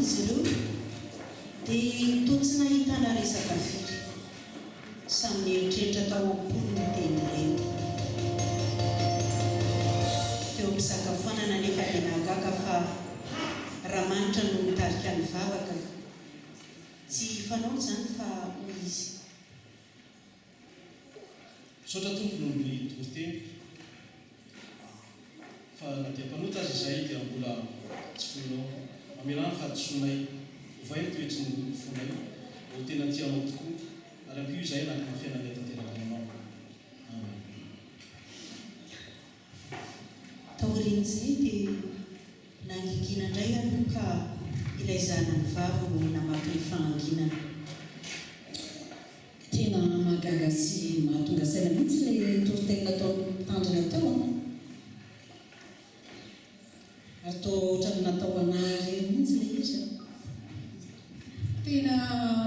izy ireo dia toa tsy nahitana resaka firy samy eritreritra tao am-polony teny ireny. Teo am-pisakafoanana nefa dia nahagaga fa raha manitra no mitarika ny vavaka tsy fanao zany fa hoy izy. Misaotra tompony ny toriteny fa na dia mpanota azy izay dia mbola tsy fonao mamelana fa tsonay ovay ny toetry ny fonay ho tena tianao tokoa ary ampio izay nakana fiainana tanteraka anao. Taorin'izay dia nangingina indray aloha ka ilay zanany vavy no namaky ny fananginana. Tena mahagaga sy mahatonga saina mihitsy ilay toriteny natao tandrina tao ary toa ohatrany natao anahy mihitsy ilay izy. Tena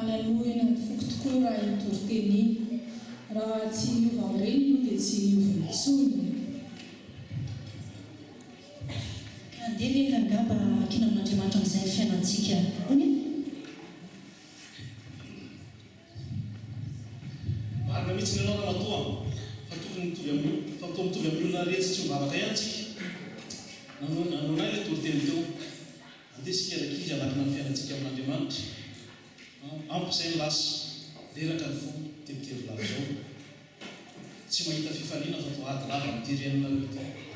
nanohina ny foko tokoa raha iny toriteny iny. Raha tsy hiova amin'ireny aloha dia tsy hiova intsony. Andeha leka angamba kinan'Andriamanitra amin'izay fiainantsika hony. Marina mihitsy ny anao na matoa fa tokony mitovy amin'ny fa toa mitovy amin'ny olona rehetra tsy mivavaka ihany tsika. Nanao nay ilay toriteny teo andeha sika raiky izy anakina ny fiainantsika amin'Andriamanitra ampy izay ny lasa reraka ny fo tebotebo lava izao tsy mahita fifaliana fa toa ady lava mityrenina io.